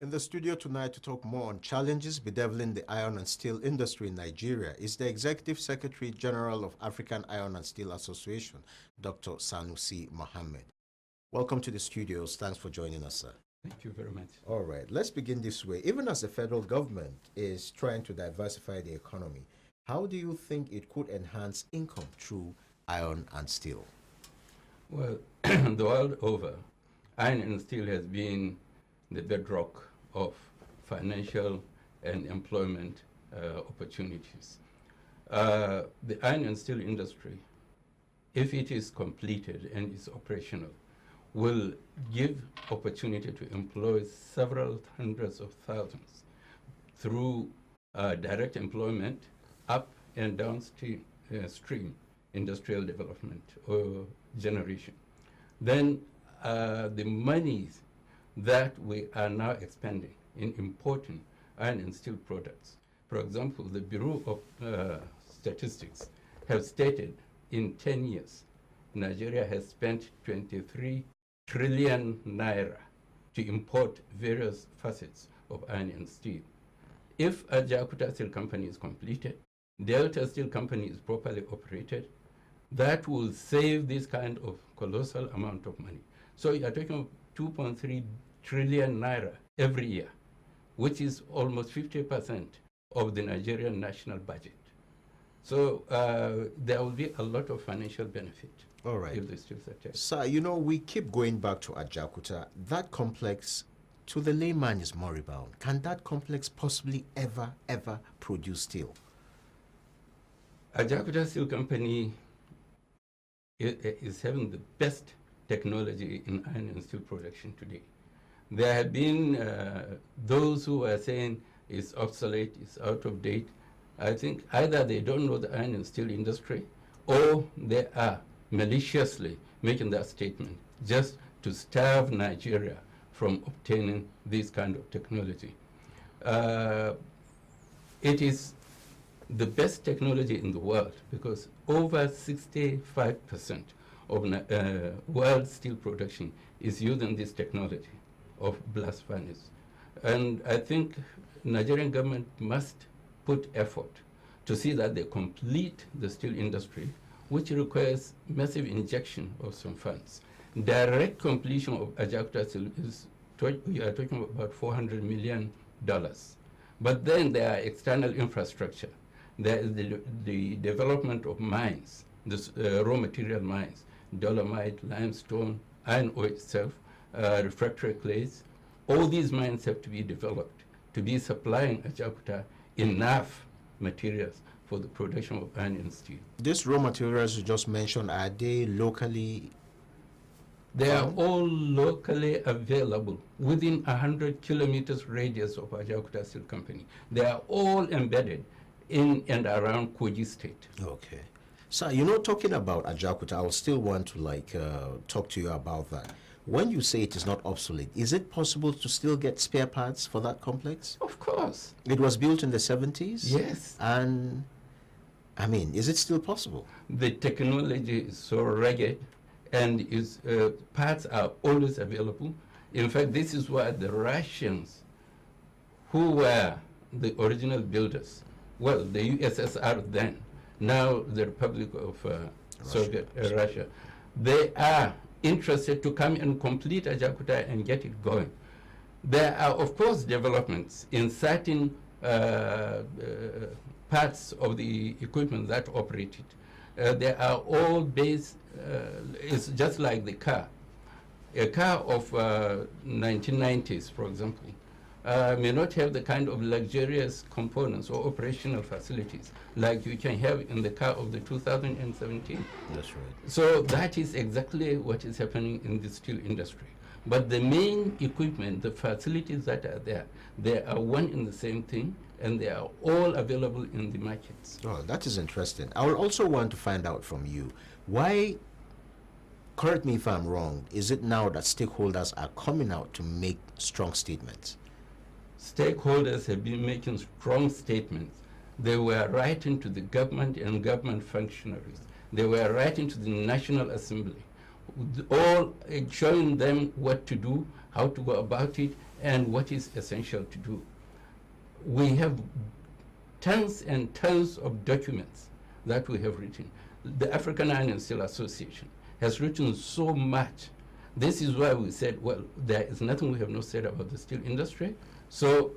In the studio tonight to talk more on challenges bedeviling the iron and steel industry in Nigeria is the Executive Secretary General of African Iron and Steel Association, Dr. Sanusi Mohammed. Welcome to the studios. Thanks for joining us, sir. Thank you very much. All right, let's begin this way. Even as the federal government is trying to diversify the economy, how do you think it could enhance income through iron and steel? Well, the world over, iron and steel has been the bedrock of financial and employment opportunities. The iron and steel industry, if it is completed and is operational, will give opportunity to employ several hundreds of thousands through direct employment, up and downstream stream industrial development or generation. Then the monies that we are now expending in importing iron and steel products. For example, the Bureau of Statistics have stated in 10 years, Nigeria has spent 23 trillion naira to import various facets of iron and steel. If a Jakarta Steel Company is completed, Delta Steel Company is properly operated, that will save this kind of colossal amount of money. So you are talking of 2.3 trillion naira every year, which is almost 50% of the Nigerian national budget. So there will be a lot of financial benefit. All right. If the steel sector. Sir, you know, we keep going back to Ajakuta. That complex, to the layman, is moribund. Can that complex possibly ever produce steel? Ajakuta Steel Company is having the best technology in iron and steel production today. There have been those who are saying it's obsolete, it's out of date. I think either they don't know the iron and steel industry or they are maliciously making that statement just to starve Nigeria from obtaining this kind of technology. It is the best technology in the world because over 65% of world steel production is using this technology of blast furnace. And I think Nigerian government must put effort to see that they complete the steel industry, which requires massive injection of some funds. Direct completion of Ajakuta Steel is, we are talking about $400 million. But then there are external infrastructure. There is the development of mines, the raw material mines, dolomite, limestone, iron ore itself, refractory clays. All these mines have to be developed to be supplying Ajakuta enough materials for the production of iron and steel. These raw materials you just mentioned, are they locally? They are all locally available within 100 kilometers radius of Ajakuta Steel Company. They are all embedded in and around Kogi State. Okay. So, you know, talking about Ajakuta, I will still want to talk to you about that. When you say it is not obsolete, is it possible to still get spare parts for that complex? Of course. It was built in the 70s? Yes. And, I mean, is it still possible? The technology is so rugged and its parts are always available. In fact, this is why the Russians, who were the original builders, well, the USSR then, now the Republic of Soviet Russia, they are interested to come and complete Ajakuta and get it going. There are, of course, developments in certain parts of the equipment that operate it. They are all based, it's just like the car. A car of 1990s, for example, may not have the kind of luxurious components or operational facilities like you can have in the car of the 2017. That's right. So that is exactly what is happening in the steel industry. But the main equipment, the facilities that are there, they are one and the same thing, and they are all available in the markets. Oh, that is interesting. I will also want to find out from you, why, correct me if I'm wrong, is it now that stakeholders are coming out to make strong statements? Stakeholders have been making strong statements. They were writing to the government and government functionaries. They were writing to the National Assembly, all showing them what to do, how to go about it, and what is essential to do. We have tons and tons of documents that we have written. The African Iron and Steel Association has written so much. This is why we said, well, there is nothing we have not said about the steel industry. So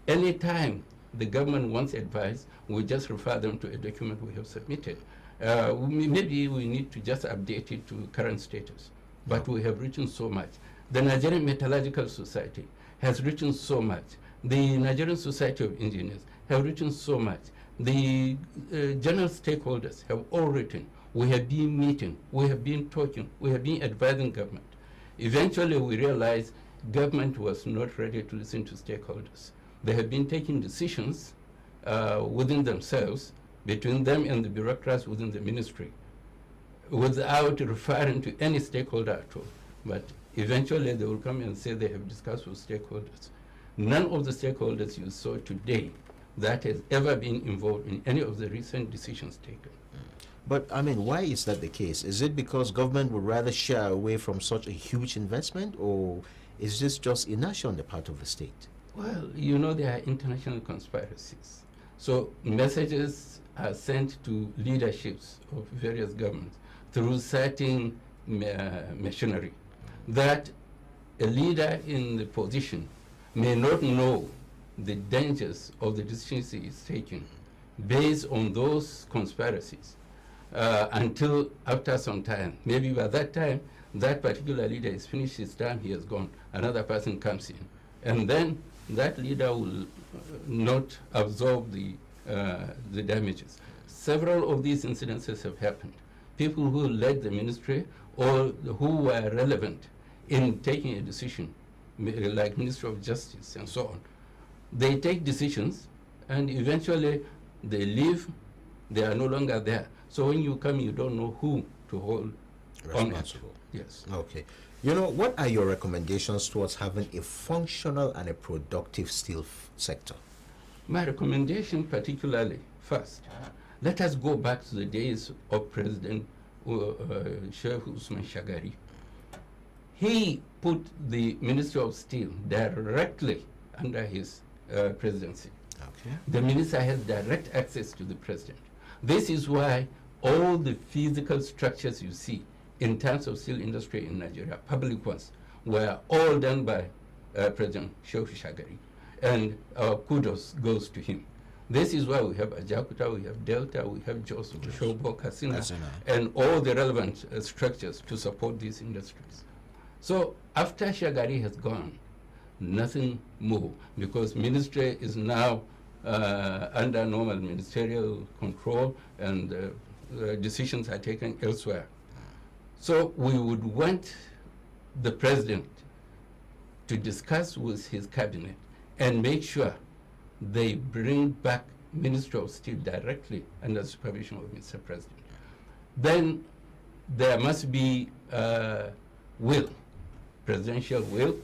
anytime the government wants advice, we just refer them to a document we have submitted. Maybe we need to just update it to current status, but we have written so much. The Nigerian Metallurgical Society has written so much. The Nigerian Society of Engineers have written so much. The general stakeholders have all written. We have been meeting, we have been talking, we have been advising government. Eventually we realized government was not ready to listen to stakeholders. They have been taking decisions within themselves, between them and the bureaucrats within the ministry, without referring to any stakeholder at all. But eventually they will come and say they have discussed with stakeholders. None of the stakeholders you saw today that has ever been involved in any of the recent decisions taken. But I mean, why is that the case? Is it because government would rather shy away from such a huge investment, or is this just inertia on the part of the state? Well, you know, there are international conspiracies. So messages are sent to leaderships of various governments through certain machinery that a leader in the position may not know the dangers of the decisions he is taking based on those conspiracies until after some time. Maybe by that time, that particular leader is finished his term, he has gone, another person comes in. And then that leader will not absorb the damages. Several of these incidences have happened. People who led the ministry or who were relevant in taking a decision, like Minister of Justice and so on, they take decisions and eventually they leave, they are no longer there. So when you come, you don't know who to hold Responsible. Yes. Okay. You know, what are your recommendations towards having a functional and a productive steel sector? My recommendation particularly, first, let us go back to the days of President Sheikh Usman Shagari. He put the Ministry of Steel directly under his presidency. Okay. The minister has direct access to the president. This is why all the physical structures you see in terms of steel industry in Nigeria, public ones, were all done by President Sheikh Shagari. And our kudos goes to him. This is why we have Ajakuta, we have Delta, we have Jos, Shobo, Kasina, and all the relevant structures to support these industries. So after Shagari has gone, nothing more, because ministry is now under normal ministerial control and decisions are taken elsewhere. So we would want the president to discuss with his cabinet and make sure they bring back Ministry of Steel directly under the supervision of Mr. President. Then there must be will, presidential will,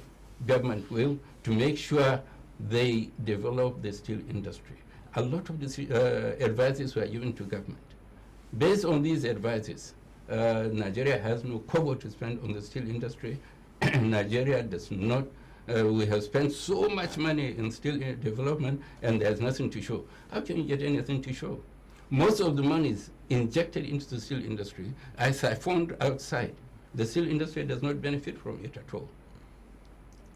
government will, to make sure they develop the steel industry. A lot of advices were given to government. Based on these advices, Nigeria has no kobo to spend on the steel industry. Nigeria does not. We have spent so much money in steel development and there's nothing to show. How can you get anything to show? Most of the money is injected into the steel industry as siphoned outside. The steel industry does not benefit from it at all.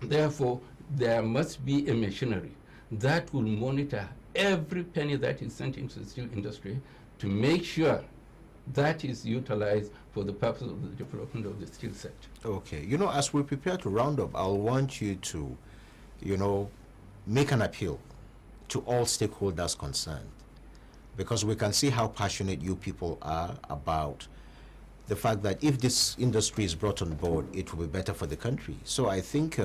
Therefore, there must be a machinery that will monitor every penny that is sent into the steel industry to make sure that is utilized for the purpose of the development of the steel sector. Okay. You know, as we prepare to round up, I'll want you to, make an appeal to all stakeholders concerned, because we can see how passionate you people are about the fact that if this industry is brought on board, it will be better for the country. So I think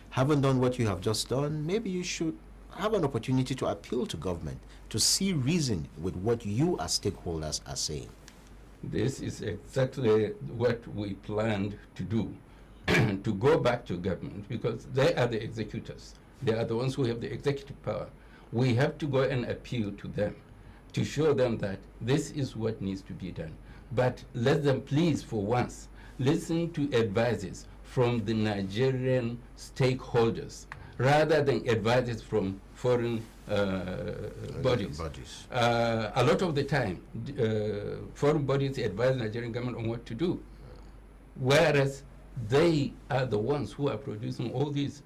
having done what you have just done, maybe you should have an opportunity to appeal to government to see reason with what you as stakeholders are saying. This is exactly what we planned to do, to go back to government, because they are the executors. They are the ones who have the executive power. We have to go and appeal to them to show them that this is what needs to be done. But let them please, for once, listen to advices from the Nigerian stakeholders rather than advices from foreign bodies. A lot of the time, foreign bodies advise Nigerian government on what to do, whereas they are the ones who are producing all these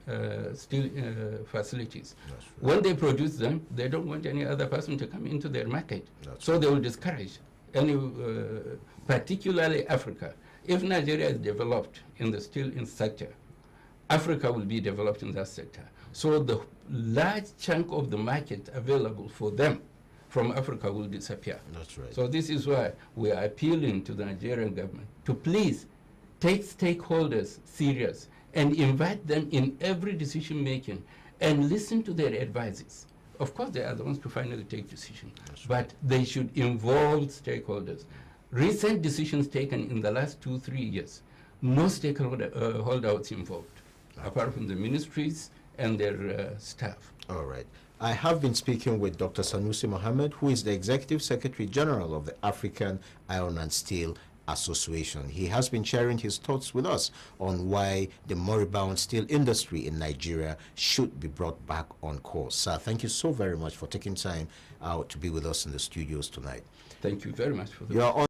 steel facilities. When they produce them, they don't want any other person to come into their market. So they will discourage any, particularly Africa. If Nigeria is developed in the steel sector, Africa will be developed in that sector. So the large chunk of the market available for them from Africa will disappear. That's right. So this is why we are appealing to the Nigerian government to please take stakeholders serious and invite them in every decision making and listen to their advices. Of course, they are the ones to finally take decisions, but they should involve stakeholders. Recent decisions taken in the last 2-3 years, no stakeholders involved, apart from the ministries and their staff. All right. I have been speaking with Dr. Sanusi Mohammed, who is the Executive Secretary General of the African Iron and Steel Association. He has been sharing his thoughts with us on why the moribund steel industry in Nigeria should be brought back on course. Sir, thank you so very much for taking time out to be with us in the studios tonight. Thank you very much for the